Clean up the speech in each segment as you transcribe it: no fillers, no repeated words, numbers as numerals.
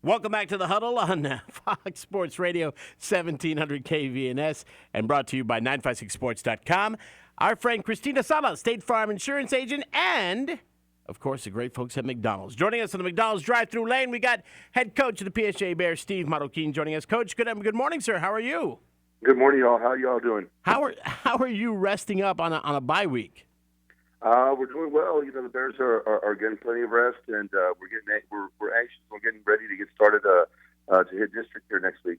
Welcome back to the Huddle on Fox Sports Radio 1700 KVNS and brought to you by 956sports.com. Our friend Christina Sala, State Farm Insurance Agent, and, of course, the great folks at McDonald's. Joining us on the McDonald's drive-thru lane, we got head coach of the PSJA Bears, Steve Marroquin, joining us. Coach, good morning, sir. How are you? Good morning, y'all. How y'all doing? How are you resting up on a bye week? We're doing well. You know, the Bears are getting plenty of rest, and we're anxious. We're getting ready to get started to hit district here next week.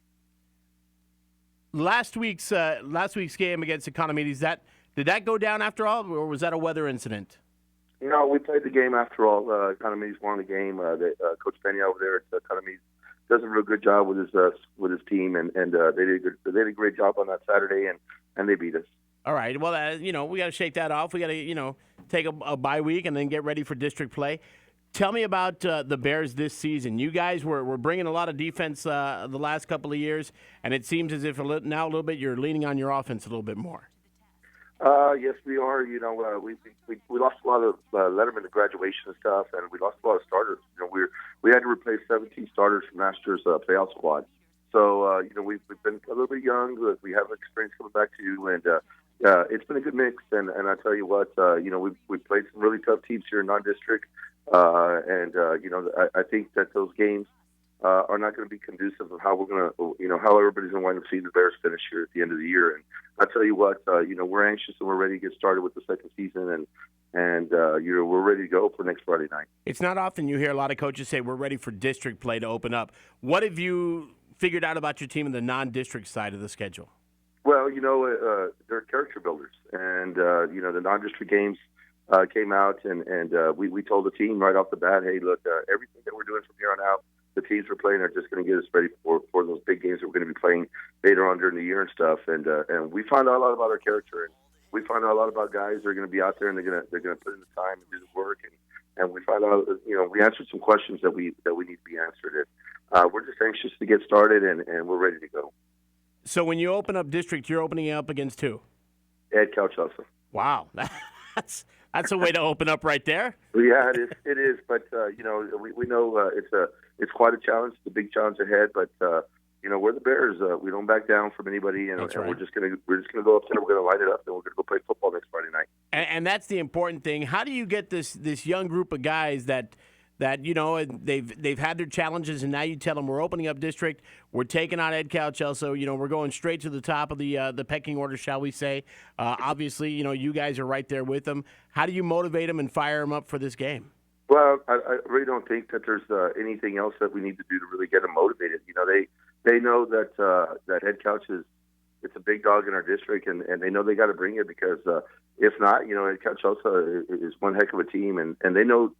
Last week's game against Economies, did that go down after all, or was that a weather incident? You know, we played the game after all. Economies won the game. Coach Penny over there at Economies does a real good job with his team, and they did a great job on that Saturday, and they beat us. All right. Well, we got to shake that off. We got to, take a bye week and then get ready for district play. Tell me about the Bears this season. You guys were bringing a lot of defense the last couple of years, and it seems as if now a little bit you're leaning on your offense a little bit more. Yes, we are. You know, we lost a lot of Letterman to graduation and stuff, and we lost a lot of starters. You know, we had to replace 17 starters from last year's playoff squad. So, we've been a little bit young, but we have experience coming back to you, and it's been a good mix. And I tell you what, we've played some really tough teams here in non-district, I think that those games are not going to be conducive of how we're going to, how everybody's going to wind up seeing the Bears finish here at the end of the year. And I tell you what, we're anxious and we're ready to get started with the second season, and we're ready to go for next Friday night. It's not often you hear a lot of coaches say we're ready for district play to open up. What have you figured out about your team in the non-district side of the schedule? Well, they're character builders, and the non-district games came out, and we told the team right off the bat, hey, look, everything that we're doing from here on out, the teams we're playing are just going to get us ready for those big games that we're going to be playing later on during the year and stuff. And we found out a lot about our character, and we found out a lot about guys that are going to be out there and they're going to put in the time and do the work. And we found out, we answered some questions that we need to be answered. And we're just anxious to get started, and we're ready to go. So when you open up district, you're opening up against who? Ed Calchasa. Wow, that's a way to open up right there. Yeah, it is. But we know it's quite a challenge. It's a big challenge ahead. But we're the Bears. We don't back down from anybody, and, right. and we're just gonna go up there. We're gonna light it up, and we're gonna go play football next Friday night. And that's the important thing. How do you get this young group of guys that they've had their challenges, and now you tell them we're opening up district, we're taking on Ed Calchasa, we're going straight to the top of the pecking order, shall we say? Obviously, you guys are right there with them. How do you motivate them and fire them up for this game? Well, I really don't think that there's anything else that we need to do to really get them motivated. They know that Ed Couch it's a big dog in our district, and they know they got to bring it because if not, Ed Couch also is one heck of a team, and they know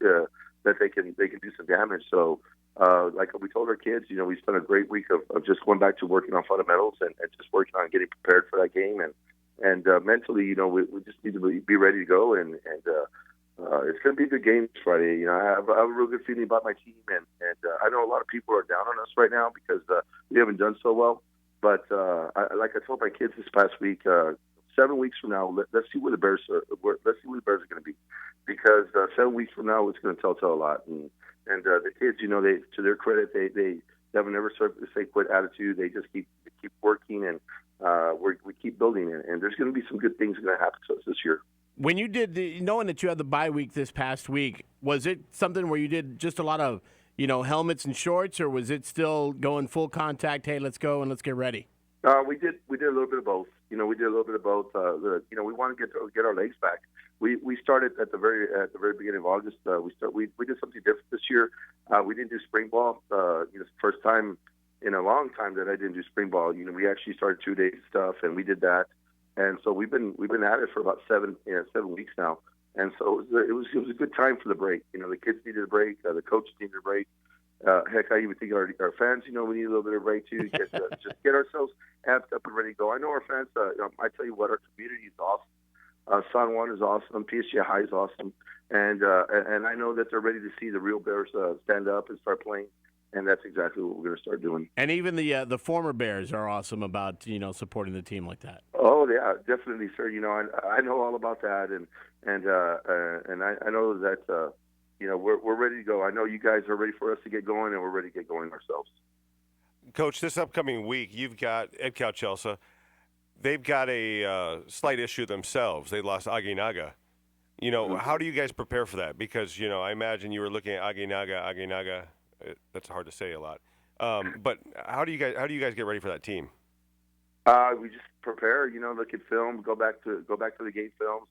that they can do some damage. So, like we told our kids, we spent a great week of just going back to working on fundamentals and just working on getting prepared for that game, and mentally, we just need to be ready to go, and it's going to be a good game this Friday. I have a real good feeling about my team, and I know a lot of people are down on us right now because we haven't done so well. But like I told my kids this past week, 7 weeks from now, let's see where the Bears are. Let's see where the Bears are going to be, because 7 weeks from now, it's going to tell a lot. And the kids, they, to their credit, they have a never say quit attitude. They just keep working, and we keep building it. And there's going to be some good things going to happen to us this year. When you did knowing that you had the bye week this past week, was it something where you did just a lot of helmets and shorts, or was it still going full contact? Hey, let's go and let's get ready. We did a little bit of both. We did a little bit of both. We want to get our legs back. We started at the very beginning of August. We did something different this year. We didn't do spring ball. It's the first time in a long time that I didn't do spring ball. We actually started 2 days stuff, and we did that. And so we've been at it for about 7 weeks now. And so it was a good time for the break. The kids needed a break. The coaches needed a break. Heck, I even think our fans, we need a little bit of break too. Just get ourselves amped up and ready to go. I know our fans. I tell you what, our community is awesome. San Juan is awesome. PSJA High is awesome, and I know that they're ready to see the real Bears stand up and start playing. And that's exactly what we're going to start doing. And even the former Bears are awesome about supporting the team like that. Oh yeah, definitely, sir. I know all about that, and I know that we're ready to go. I know you guys are ready for us to get going, and we're ready to get going ourselves. Coach, this upcoming week, you've got EdCal Chelsea. They've got a slight issue themselves. They lost Aguinaga. How do you guys prepare for that? Because, I imagine you were looking at Aguinaga. That's hard to say a lot. But how do you guys get ready for that team? We just prepare. Look at film. Go back to the gate films.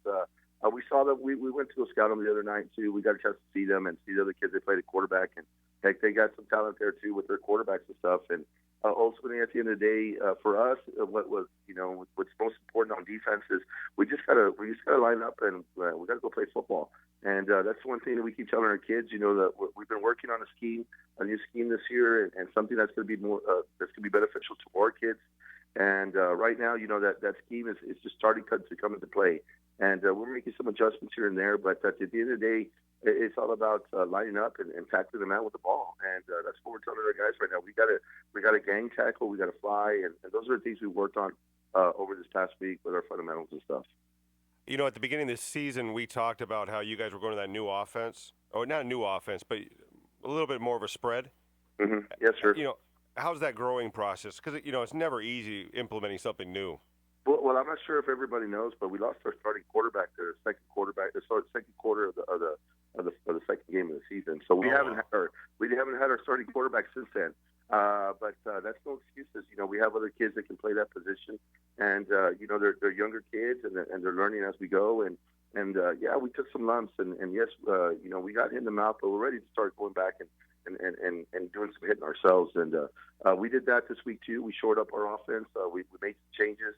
We saw that we went to a scout them the other night too. We got a chance to see them and see the other kids they played at quarterback, and heck, they got some talent there too with their quarterbacks and stuff. And ultimately, at the end of the day, for us, what's most important on defense is we just gotta line up and we gotta go play football. And that's one thing that we keep telling our kids. That we've been working on a new scheme this year, and something that's going to be more that's going to be beneficial to our kids. And right now, that scheme is just starting to come into play. And we're making some adjustments here and there, but at the end of the day, it's all about lining up and tackling them out with the ball. And that's what we're telling our guys right now. We got to gang tackle, we got to fly, and those are the things we worked on over this past week with our fundamentals and stuff. At the beginning of this season, we talked about how you guys were going to that new offense, or not a new offense, but a little bit more of a spread. Mm-hmm. Yes, sir. How's that growing process? Because it's never easy implementing something new. Well, I'm not sure if everybody knows, but we lost our starting quarterback the second quarter of the second game of the season. So we haven't had our starting quarterback since then. But that's no excuses. We have other kids that can play that position, and they're younger kids and they're learning as we go. And we took some lumps, and yes, we got hit in the mouth, but we're ready to start going back and doing some hitting ourselves. And we did that this week too. We shored up our offense. We made some changes.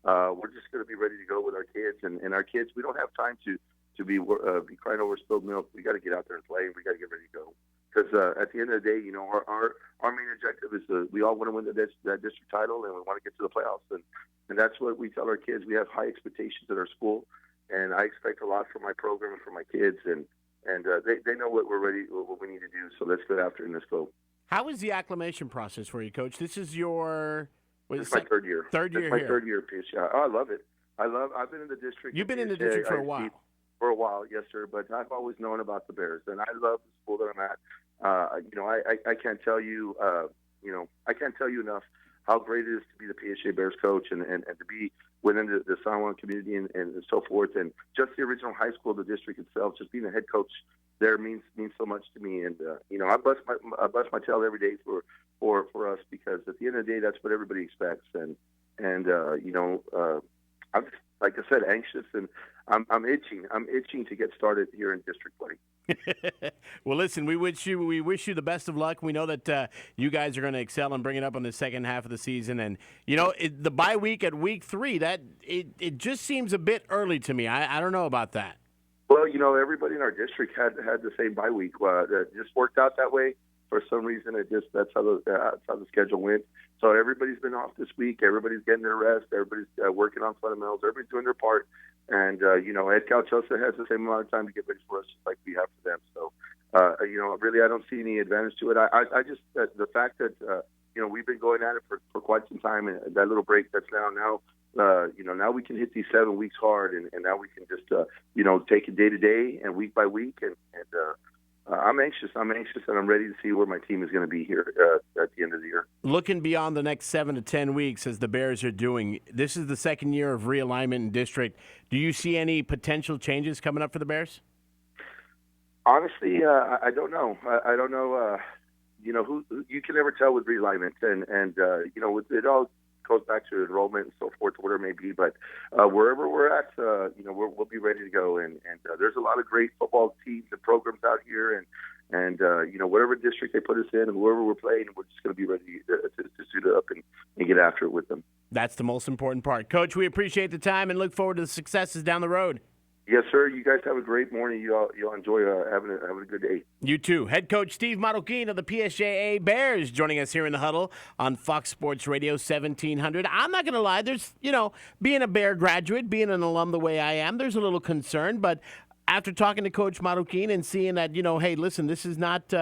We're just going to be ready to go with our kids, and our kids. We don't have time to be crying over spilled milk. We got to get out there and play, and we got to get ready to go. Because at the end of the day, our main objective is we all want to win that district title, and we want to get to the playoffs, and that's what we tell our kids. We have high expectations at our school, and I expect a lot from my program and from my kids, and they know what we need to do. So let's get after it and let's go. How is the acclimation process for you, Coach? This is your This is my third year. Third year here. Third year at PSJA. Oh, I love it. I've been in the district. You've been in the district for a while. For a while, yes, sir. But I've always known about the Bears, and I love the school that I'm at. I can't tell you, I can't tell you enough how great it is to be the PSJA Bears coach and to be within the San Juan community and so forth. And just the original high school, the district itself, just being a head coach there means so much to me. And I bust my tail every day for us, because at the end of the day, that's what everybody expects. And I'm just, like I said, anxious, and I'm itching. I'm itching to get started here in district play. Well, listen, we wish you the best of luck. We know that you guys are going to excel and bring it up on the second half of the season. And the bye week at week 3, that it just seems a bit early to me. I don't know about that. Well, everybody in our district had the same bye week. It just worked out that way. For some reason, that's how the schedule went. So everybody's been off this week. Everybody's getting their rest. Everybody's working on fundamentals. Everybody's doing their part. And EdCal Chelsea has the same amount of time to get ready for us, just like we have for them. So, really, I don't see any advantage to it. I just the fact that we've been going at it for quite some time, and that little break that's now now we can hit these 7 weeks hard, and now we can just take it day to day and week by week, and I'm anxious, and I'm ready to see where my team is going to be here at the end of the year. Looking beyond the next 7 to 10 weeks, as the Bears are doing, this is the second year of realignment in district. Do you see any potential changes coming up for the Bears? Honestly, I don't know. I don't know. Who you can never tell with realignment, and it all goes back to enrollment and so forth, whatever it may be. But wherever we're at, we'll be ready to go. And there's a lot of great football teams and programs out here, and whatever district they put us in and wherever we're playing, we're just going to be ready to suit it up and get after it with them. That's the most important part. Coach, we appreciate the time and look forward to the successes down the road. Yes, sir. You guys have a great morning. You'll enjoy having a good day. You too. Head coach Steve Marroquin of the PSJA Bears joining us here in the Huddle on Fox Sports Radio 1700. I'm not going to lie. There's, being a Bear graduate, being an alum the way I am, there's a little concern. But after talking to Coach Marroquin and seeing that, hey, listen, this is not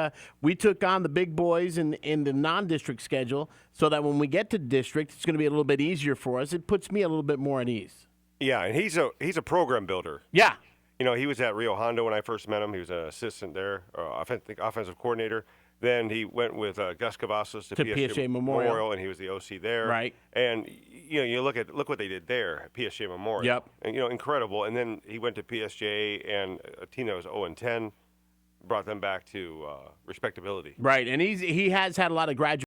we took on the big boys in the non-district schedule so that when we get to district, it's going to be a little bit easier for us. It puts me a little bit more at ease. Yeah, and he's a program builder. Yeah. he was at Rio Hondo when I first met him. He was an assistant there, or offensive coordinator. Then he went with Gus Cavazos to PSJA Memorial, and he was the OC there. Right. And you look what they did there at PSJA Memorial. Yep. And incredible. And then he went to PSJA and a team that was 0-10, brought them back to respectability. Right, and he has had a lot of graduates